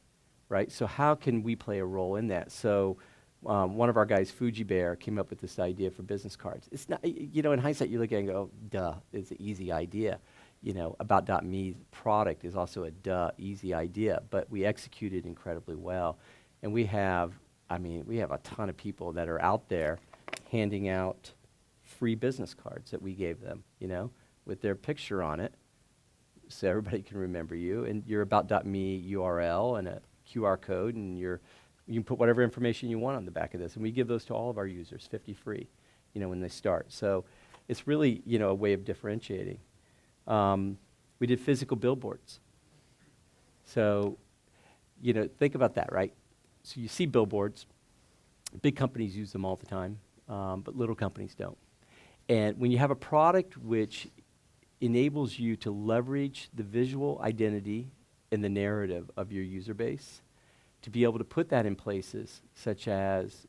right? So how can we play a role in that? So one of our guys, Fuji Bear, came up with this idea for business cards. It's not, in hindsight, you look at it and go, duh, it's an easy idea. About.me product is also a easy idea, but we executed incredibly well. And we have a ton of people that are out there handing out free business cards that we gave them, with their picture on it, so everybody can remember you, and your about.me URL and a QR code, and you can put whatever information you want on the back of this, and we give those to all of our users, 50 free, when they start. So it's really, a way of differentiating. We did physical billboards. So, think about that, right? So you see billboards. Big companies use them all the time, but little companies don't. And when you have a product which enables you to leverage the visual identity and the narrative of your user base, to be able to put that in places such as,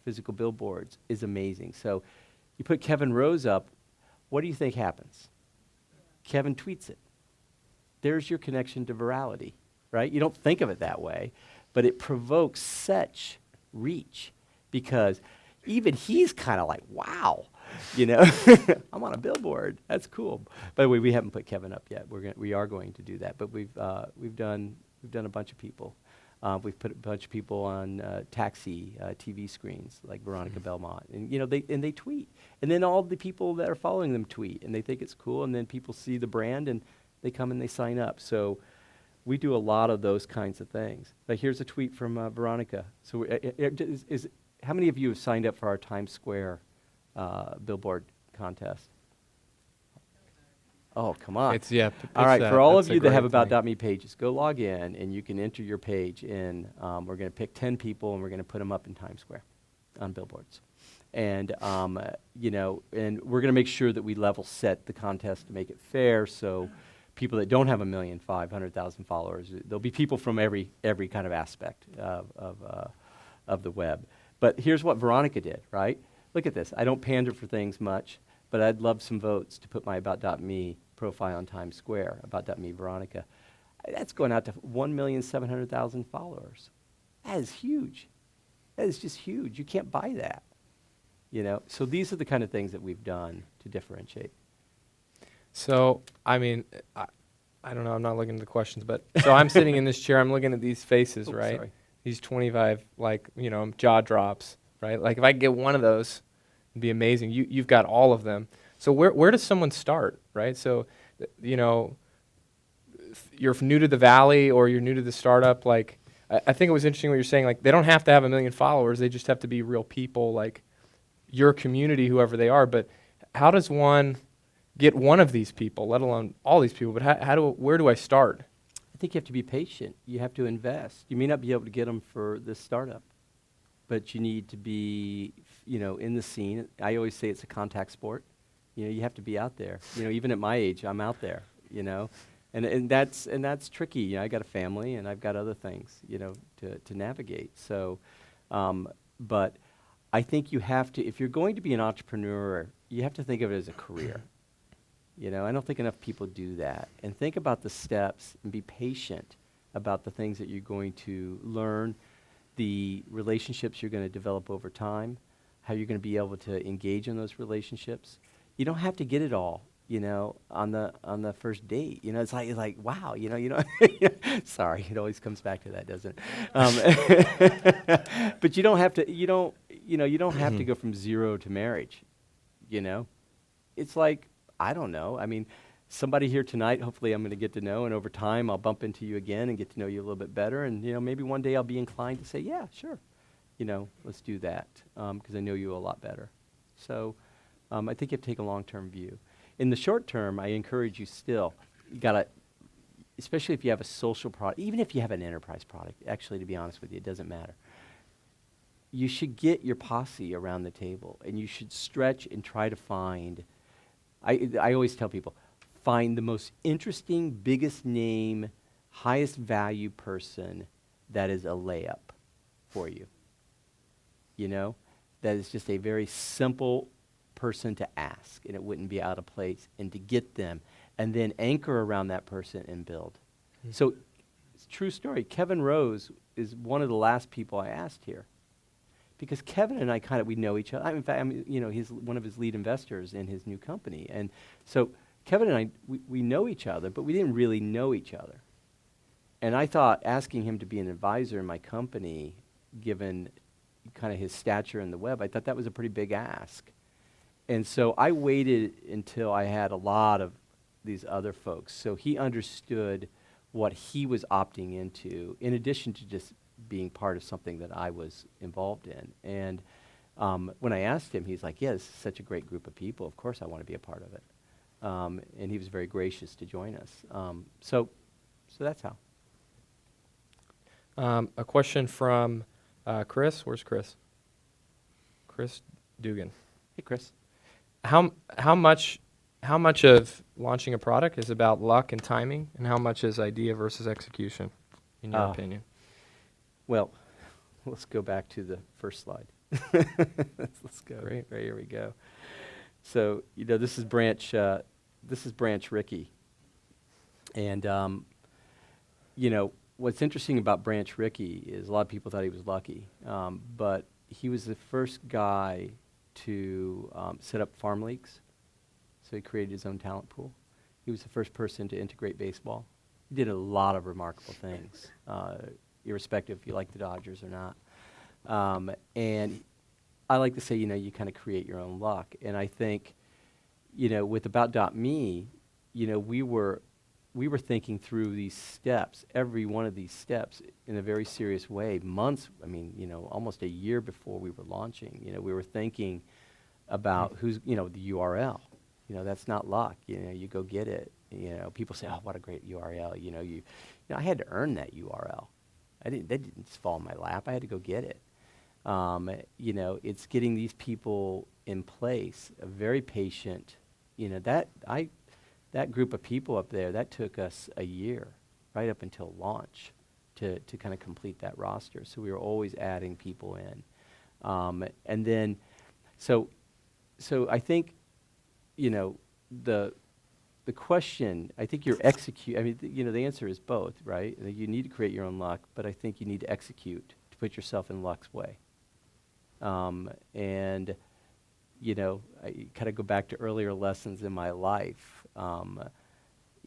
physical billboards is amazing. So you put Kevin Rose up, what do you think happens? Kevin tweets it. There's your connection to virality, right? You don't think of it that way, but it provokes such reach because even he's kind of like, wow, I'm on a billboard. That's cool. By the way, we haven't put Kevin up yet. We are going to do that, but we've done a bunch of people. We've put a bunch of people on taxi TV screens like Veronica Belmont, and they tweet, and then all the people that are following them tweet, and they think it's cool, and then people see the brand and they come and they sign up. So we do a lot of those kinds of things. But here's a tweet from Veronica. So how many of you have signed up for our Times Square billboard contest? Oh, come on. All right, for all of you that have about.me pages, go log in and you can enter your page in. We're going to pick 10 people and we're going to put them up in Times Square on billboards. And, and we're going to make sure that we level set the contest to make it fair, so people that don't have 1,500,000 followers, there'll be people from every kind of aspect of the web. But here's what Veronica did, right? Look at this. I don't pander for things much, but I'd love some votes to put my about.me profile on Times Square, about.me Veronica. That's going out to 1,700,000 followers. That is huge. That is just huge. You can't buy that. So these are the kind of things that we've done to differentiate. So, I don't know, I'm not looking at the questions, but so I'm sitting in this chair, I'm looking at these faces, right? Sorry. These 25, jaw drops, right? Like if I could get one of those, it'd be amazing. You've got all of them. So where does someone start, right? So, you're new to the Valley or you're new to the startup, like, I think it was interesting what you're saying, like, they don't have to have 1 million followers, they just have to be real people, like your community, whoever they are. But how does one get one of these people, let alone all these people? But where do I start? I think you have to be patient. You have to invest. You may not be able to get them for this startup, but you need to be, in the scene. I always say it's a contact sport. You have to be out there. Even at my age, I'm out there. And that's tricky. I got a family and I've got other things, to navigate. So, but I think you have to, if you're going to be an entrepreneur, you have to think of it as a career. I don't think enough people do that. And think about the steps and be patient about the things that you're going to learn, the relationships you're going to develop over time, how you're going to be able to engage in those relationships. You don't have to get it all, on the first date. It's like wow, sorry, it always comes back to that, doesn't it? But you don't have to go from zero to marriage. It's like, I don't know. Somebody here tonight, hopefully I'm going to get to know, and over time I'll bump into you again and get to know you a little bit better, and maybe one day I'll be inclined to say, yeah, sure, let's do that, because I know you a lot better. So I think you have to take a long-term view. In the short term, I encourage you still, you got to, especially if you have a social product, even if you have an enterprise product, actually, to be honest with you, it doesn't matter. You should get your posse around the table, and you should stretch and try to find, I always tell people, find the most interesting, biggest name, highest value person that is a layup for you. That is just a very simple person to ask, and it wouldn't be out of place, and to get them, and then anchor around that person and build. So It's a true story. Kevin Rose is one of the last people I asked here. Because Kevin and I we know each other. In fact, he's one of his lead investors in his new company. And so Kevin and I, we know each other, but we didn't really know each other. And I thought asking him to be an advisor in my company, given kind of his stature in the web, I thought that was a pretty big ask. And so I waited until I had a lot of these other folks. So he understood what he was opting into, in addition to just being part of something that I was involved in. And when I asked him, he's like, yeah, this is such a great group of people. Of course I want to be a part of it. And he was very gracious to join us. So that's how. A question from Chris. Where's Chris? Chris Dugan. Hey, Chris. How much of launching a product is about luck and timing, and how much is idea versus execution, in your opinion? Well, let's go back to the first slide. Let's go. Great. Right, here we go. So this is Branch Rickey, and what's interesting about Branch Rickey is a lot of people thought he was lucky, but he was the first guy to set up farm leagues. So he created his own talent pool. He was the first person to integrate baseball. He did a lot of remarkable things, irrespective if you like the Dodgers or not. And I like to say, you kind of create your own luck. And I think, with About.me, we were thinking through these steps, every one of these steps, in a very serious way. Months, almost a year before we were launching, we were thinking about who's, the URL. That's not luck. You go get it. People say, "Oh, what a great URL." I had to earn that URL. That didn't just fall in my lap. I had to go get it. It's getting these people in place. A very patient. That group of people up there, that took us a year, right up until launch, to kind of complete that roster. So we were always adding people in, and then, so I think, the question, I think you're the answer is both, right? You need to create your own luck, but I think you need to execute to put yourself in luck's way. And, I kind of go back to earlier lessons in my life.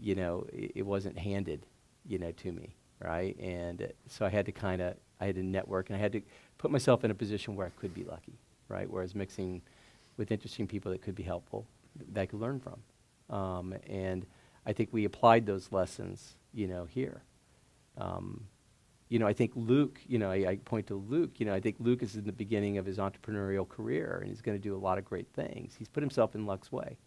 It wasn't handed, to me, right? And so I had to network, and I had to put myself in a position where I could be lucky, right? Where I was mixing with interesting people that could be helpful, that I could learn from. And I think we applied those lessons, here. I think Luke, I point to Luke, I think Luke is in the beginning of his entrepreneurial career, and he's going to do a lot of great things. He's put himself in luck's way,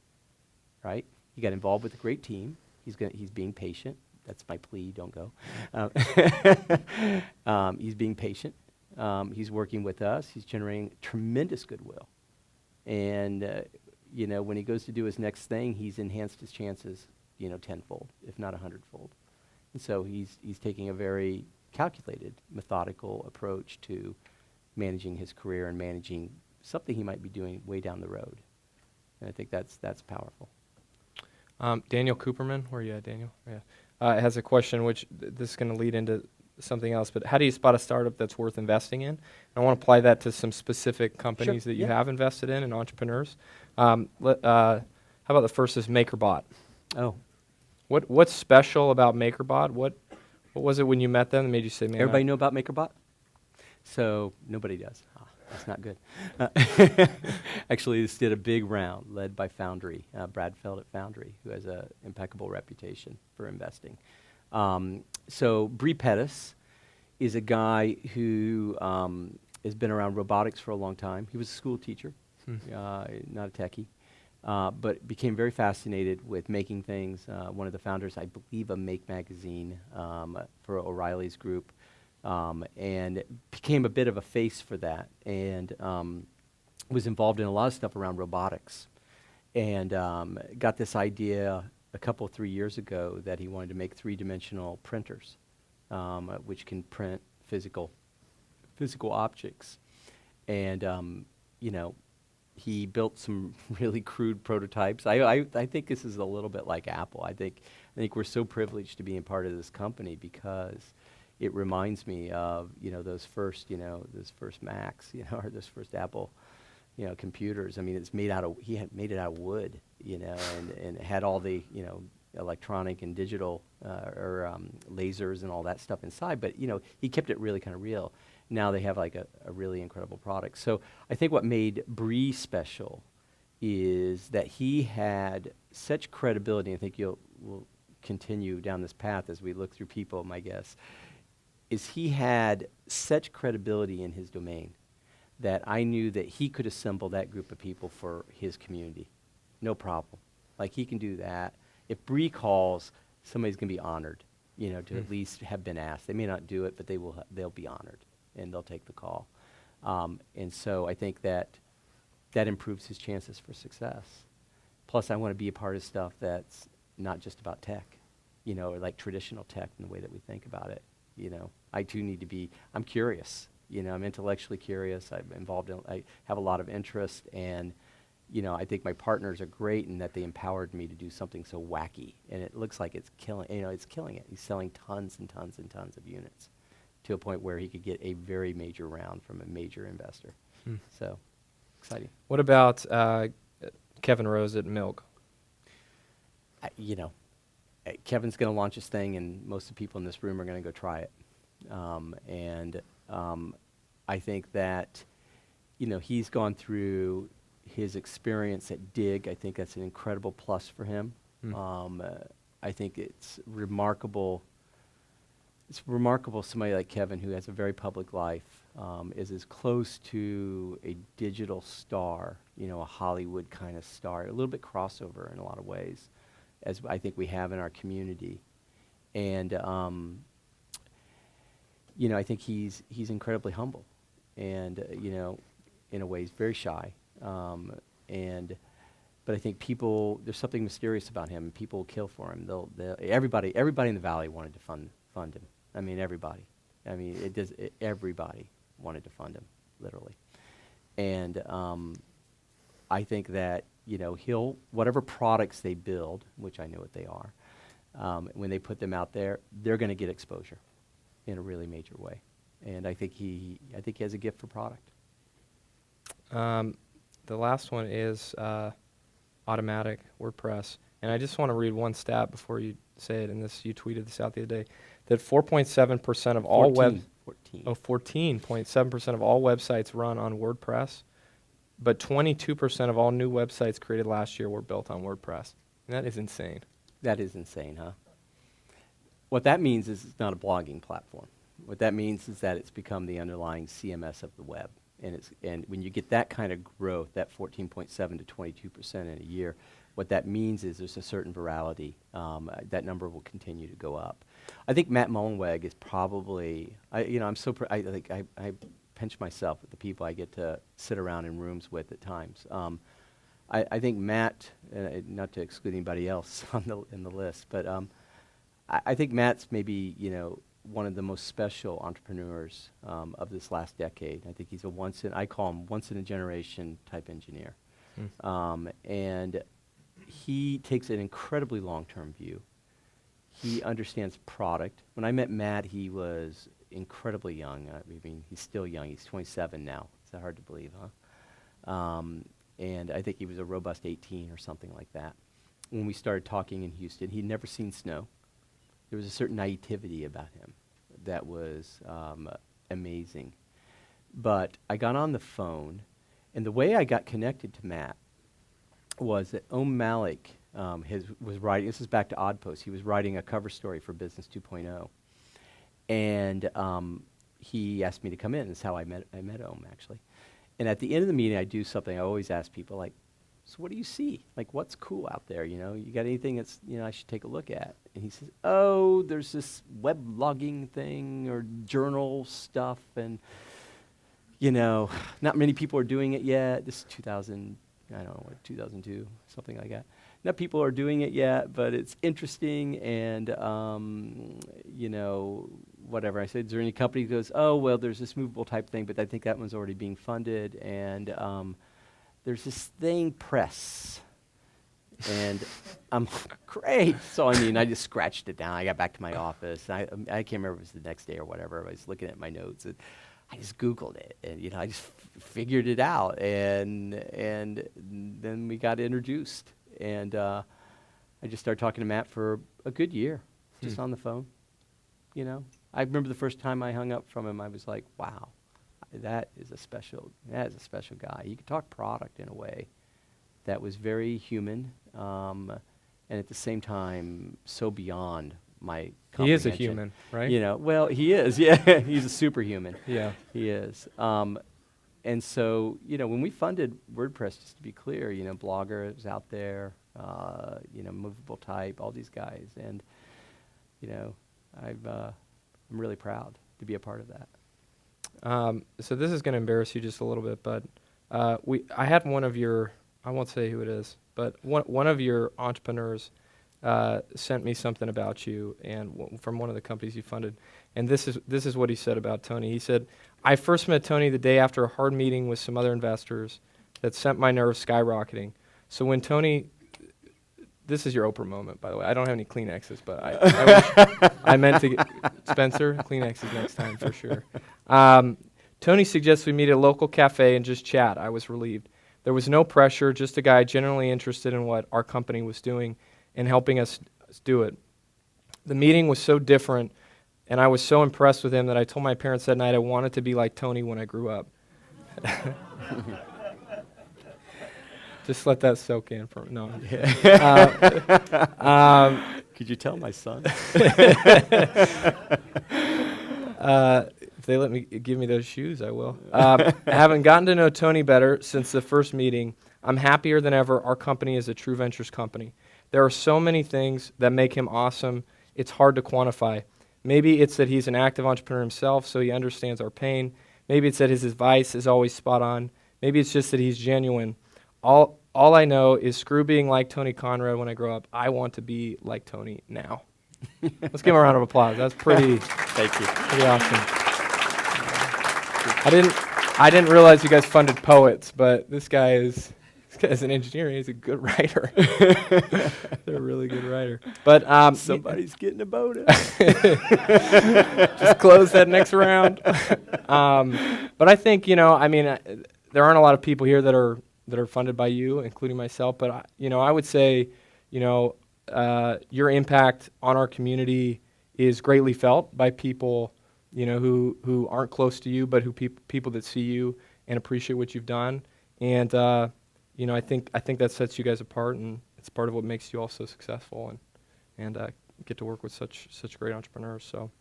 right? He got involved with a great team. He's being patient. That's my plea, don't go. He's being patient. He's working with us. He's generating tremendous goodwill. And, when he goes to do his next thing, he's enhanced his chances, tenfold, if not 100-fold. And so he's taking a very calculated, methodical approach to managing his career and managing something he might be doing way down the road. And I think that's powerful. Daniel Cooperman, where are you at, Daniel? Yeah. Has a question, which this is going to lead into something else, but how do you spot a startup that's worth investing in? And I want to apply that to some specific companies that you have invested in and entrepreneurs. How about the first is MakerBot? Oh. What's special about MakerBot? What was it when you met them that made you say, man? Everybody know about MakerBot? So nobody does. That's not good. Actually, this did a big round led by Foundry, Brad Feld at Foundry, who has an impeccable reputation for investing. So Bree Pettis is a guy who has been around robotics for a long time. He was a school teacher, not a techie, but became very fascinated with making things. One of the founders, I believe, of Make Magazine for O'Reilly's group, and became a bit of a face for that, and was involved in a lot of stuff around robotics, and got this idea a couple, 3 years ago that he wanted to make three-dimensional printers, which can print physical objects. And, He built some really crude prototypes. I think this is a little bit like Apple. I think we're so privileged to be a part of this company because it reminds me of those first Macs, or those first Apple computers. I mean, he had made it out of wood, and it had all the electronic and digital or lasers and all that stuff inside. But he kept it really kind of real. Now they have like a really incredible product. So I think what made Bree special is that he had such credibility. I think we'll continue down this path as we look through people, my guess, is he had such credibility in his domain that I knew that he could assemble that group of people for his community. No problem. Like, he can do that. If Bree calls, somebody's going to be honored, to at least have been asked. They may not do it, but they'll be honored, and they'll take the call. And so I think that improves his chances for success. Plus, I want to be a part of stuff that's not just about tech, or like traditional tech in the way that we think about it. I too need to be, I'm curious, I'm intellectually curious. I have a lot of interest, and, I think my partners are great in that they empowered me to do something so wacky, and it looks like it's killing it. He's selling tons and tons and tons of units to a point where he could get a very major round from a major investor. So, exciting. What about Kevin Rose at Milk? Kevin's going to launch his thing, and most of the people in this room are going to go try it. I think that, he's gone through his experience at Dig. I think that's an incredible plus for him. I think it's remarkable. It's remarkable somebody like Kevin, who has a very public life, is as close to a digital star, a Hollywood kind of star, a little bit crossover in a lot of ways, as I think we have in our community. And, I think he's incredibly humble, and, in a way, he's very shy. But I think there's something mysterious about him, and people will kill for him. Everybody in the Valley wanted to fund him. I mean, everybody. Everybody wanted to fund him, literally. And I think that, whatever products they build, which I know what they are, when they put them out there, they're going to get exposure in a really major way. And I think he has a gift for product. The last one is Automatic WordPress. And I just want to read one stat before you say it, and you tweeted this out the other day, that 4.7% of all 14.7% of all websites run on WordPress, but 22% of all new websites created last year were built on WordPress. And that is insane. That is insane, huh? What that means is it's not a blogging platform. What that means is that it's become the underlying CMS of the web. And when you get that kind of growth, that 14.7 to 22% in a year, what that means is there's a certain virality. That number will continue to go up. I think Matt Mullenweg is probably, I pinch myself at the people I get to sit around in rooms with at times. I think Matt, not to exclude anybody else in the list, but I think Matt's maybe, one of the most special entrepreneurs of this last decade. I think he's I call him once in a generation type engineer. And he takes an incredibly long-term view. He understands product. When I met Matt, he was incredibly young. I mean, he's still young. He's 27 now. Is that hard to believe, huh? And I think he was a robust 18 or something like that. When we started talking in Houston, he'd never seen snow. There was a certain naivety about him that was amazing. But I got on the phone, and the way I got connected to Matt was that Malik was writing, this is back to Odd Post, he was writing a cover story for Business 2.0. And he asked me to come in. That's how I met actually. And at the end of the meeting, I do something I always ask people, like, so what do you see? Like, what's cool out there? You got anything that's, I should take a look at? And he says, oh, there's this web logging thing or journal stuff, and, not many people are doing it yet. This is 2002, something like that. Not people are doing it yet, but it's interesting, and, whatever. I said, is there any company that goes, oh, well, there's this movable type thing, but I think that one's already being funded, and there's this thing, press. And I'm great. So I mean, I just scratched it down. I got back to my office. I can't remember if it was the next day or whatever. I was looking at my notes, and I just Googled it, and I just figured it out, and then we got introduced, and I just started talking to Matt for a good year, just on the phone. I remember the first time I hung up from him, I was like, wow, that is a special guy. He could talk product in a way that was very human, and at the same time, so beyond my comprehension. He is a human, right? Well, he is, yeah. He's a superhuman. Yeah. He is. And so, when we funded WordPress, just to be clear, Blogger was out there, Movable Type, all these guys, and, I'm really proud to be a part of that. So this is going to embarrass you just a little bit, but I had one of your, I won't say who it is, but one of your entrepreneurs sent me something about you and from one of the companies you funded, and this is what he said about Tony. He said, "I first met Tony the day after a hard meeting with some other investors that sent my nerves skyrocketing. So when Tony," this is your Oprah moment, by the way. I don't have any Kleenexes, but I wish I meant to get Spencer Kleenexes next time for sure. Tony suggests we meet at a local cafe and just chat. I was relieved. There was no pressure, just a guy generally interested in what our company was doing and helping us do it. The meeting was so different, and I was so impressed with him that I told my parents that night I wanted to be like Tony when I grew up." Just let that soak in for no. Could you tell my son? If they let me give me those shoes, I will. Having gotten to know Tony better since the first meeting, I'm happier than ever. Our company is a true ventures company. There are so many things that make him awesome, it's hard to quantify. Maybe it's that he's an active entrepreneur himself, so he understands our pain. Maybe it's that his advice is always spot on. Maybe it's just that he's genuine. All I know is screw being like Tony Conrad when I grow up. I want to be like Tony now. Let's give him a round of applause. That's pretty, Thank you. pretty awesome. I didn't realize you guys funded poets, but this guy's an engineer. He's a good writer. They're a really good writer. But Somebody's getting a bonus. just close that next round. But I think there aren't a lot of people here that are funded by you, including myself. But I would say, your impact on our community is greatly felt by people, who aren't close to you, but who people that see you and appreciate what you've done. And I think that sets you guys apart, and it's part of what makes you all so successful, and get to work with such great entrepreneurs. So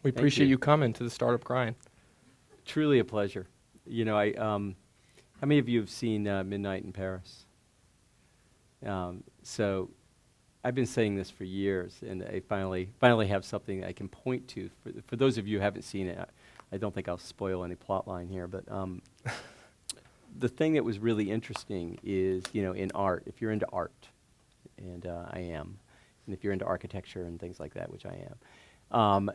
we appreciate you coming to the Startup Grind. Truly a pleasure. How many of you have seen Midnight in Paris? So I've been saying this for years, and I finally have something that I can point to. For those of you who haven't seen it, I don't think I'll spoil any plot line here, but the thing that was really interesting is, in art, if you're into art, and I am, and if you're into architecture and things like that, which I am,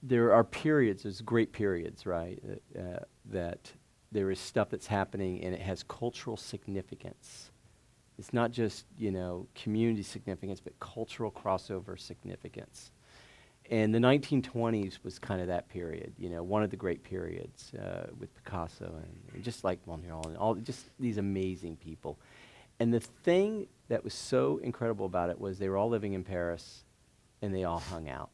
there are periods, there's great periods, right, that there is stuff that's happening and it has cultural significance. It's not just, community significance, but cultural crossover significance. And the 1920s was kind of that period, one of the great periods with Picasso and just like Montreal and all just these amazing people. And the thing that was so incredible about it was they were all living in Paris and they all hung out,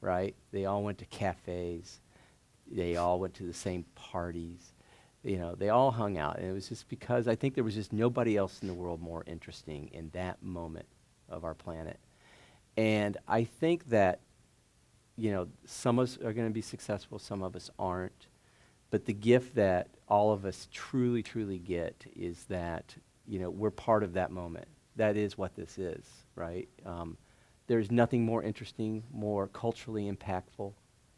right? They all went to cafes. They all went to the same parties. They all hung out. And it was just because I think there was just nobody else in the world more interesting in that moment of our planet. And I think that, some of us are going to be successful, some of us aren't. But the gift that all of us truly, truly get is that, we're part of that moment. That is what this is, right? There's nothing more interesting, more culturally impactful,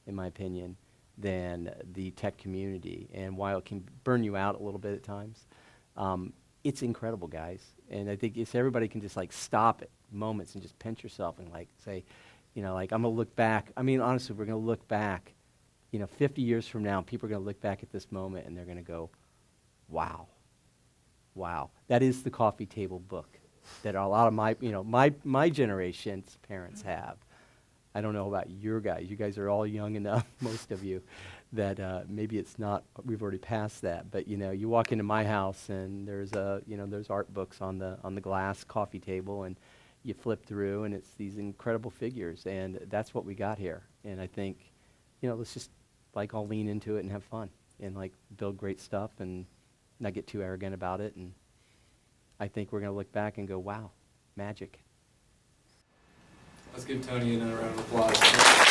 in my opinion, than the tech community. And while it can burn you out a little bit at times, it's incredible, guys. And I think if everybody can just stop at moments and just pinch yourself and say, I'm going to look back. I mean, honestly, we're going to look back, 50 years from now, people are going to look back at this moment and they're going to go, wow, wow, that is the coffee table book that a lot of my, my generation's parents have. I don't know about your guys. You guys are all young enough, most of you, that maybe it's not, we've already passed that. But, you walk into my house and there's there's art books on the glass coffee table, and you flip through and it's these incredible figures, and that's what we got here. And I think, let's just like all lean into it and have fun and like build great stuff and not get too arrogant about it. And I think we're going to look back and go, wow, magic. Let's give Tony another round of applause.